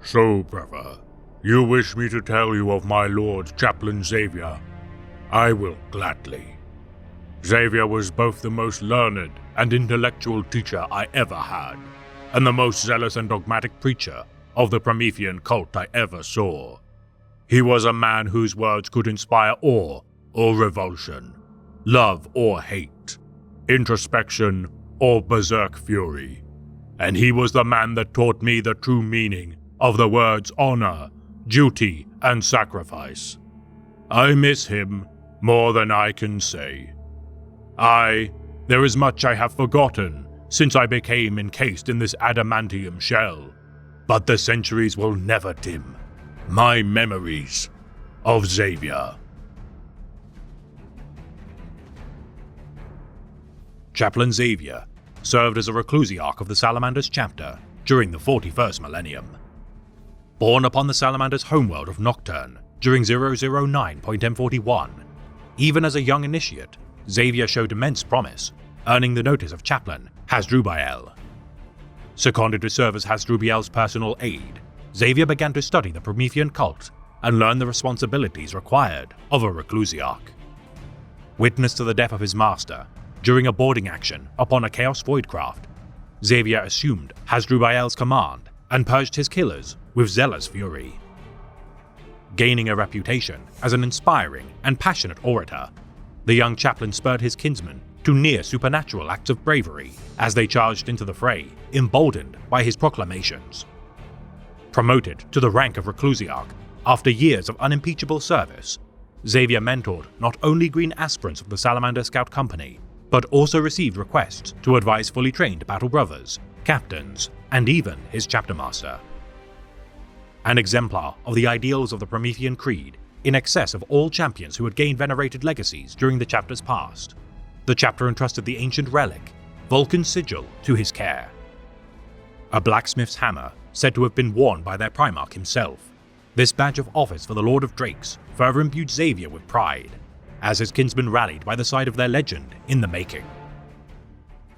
So, brother, you wish me to tell you of my lord Chaplain Xavier? I will gladly. Xavier was both the most learned and intellectual teacher I ever had, and the most zealous and dogmatic preacher of the Promethean cult I ever saw. He was a man whose words could inspire awe or revulsion, love or hate, introspection or berserk fury. And he was the man that taught me the true meaning of the words honor, duty, and sacrifice. I miss him more than I can say. There is much I have forgotten since I became encased in this adamantium shell, but the centuries will never dim my memories of Xavier. Chaplain Xavier served as a reclusiarch of the Salamanders chapter during the 41st millennium. Born upon the Salamanders' homeworld of Nocturne during 009.M41, even as a young initiate, Xavier showed immense promise, earning the notice of Chaplain Hasdrubael. Seconded to serve as Hasdrubael's personal aide, Xavier began to study the Promethean cult and learn the responsibilities required of a reclusiarch. Witness to the death of his master during a boarding action upon a Chaos Void craft, Xavier assumed Hasdrubael's command and purged his killers with zealous fury. Gaining a reputation as an inspiring and passionate orator, the young chaplain spurred his kinsmen to near supernatural acts of bravery as they charged into the fray, emboldened by his proclamations. Promoted to the rank of reclusiarch after years of unimpeachable service, Xavier mentored not only green aspirants of the Salamander Scout Company, but also received requests to advise fully trained battle brothers, captains, and even his chapter master. An exemplar of the ideals of the Promethean Creed, in excess of all champions who had gained venerated legacies during the chapter's past, the chapter entrusted the ancient relic, Vulcan's Sigil, to his care. A blacksmith's hammer said to have been worn by their Primarch himself, this badge of office for the Lord of Drakes further imbued Xavier with pride, as his kinsmen rallied by the side of their legend in the making.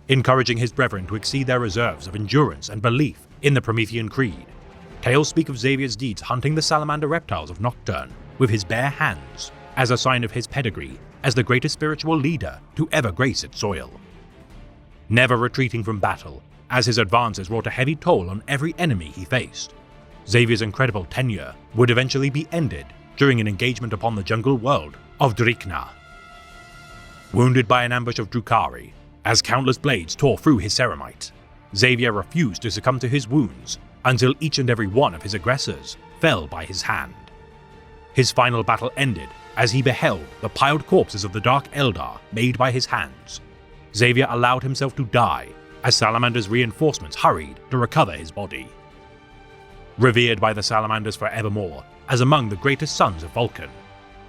Encouraging his brethren to exceed their reserves of endurance and belief in the Promethean Creed, tales speak of Xavier's deeds hunting the salamander reptiles of Nocturne with his bare hands as a sign of his pedigree as the greatest spiritual leader to ever grace its soil. Never retreating from battle, as his advances wrought a heavy toll on every enemy he faced, Xavier's incredible tenure would eventually be ended during an engagement upon the jungle world of Drikna. Wounded by an ambush of Drukhari, as countless blades tore through his ceramite, Xavier refused to succumb to his wounds until each and every one of his aggressors fell by his hand. His final battle ended as he beheld the piled corpses of the Dark Eldar made by his hands. Xavier allowed himself to die as Salamander's reinforcements hurried to recover his body. Revered by the Salamanders forevermore as among the greatest sons of Vulcan,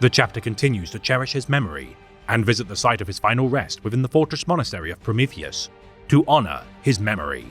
the chapter continues to cherish his memory and visit the site of his final rest within the fortress monastery of Prometheus to honor his memory.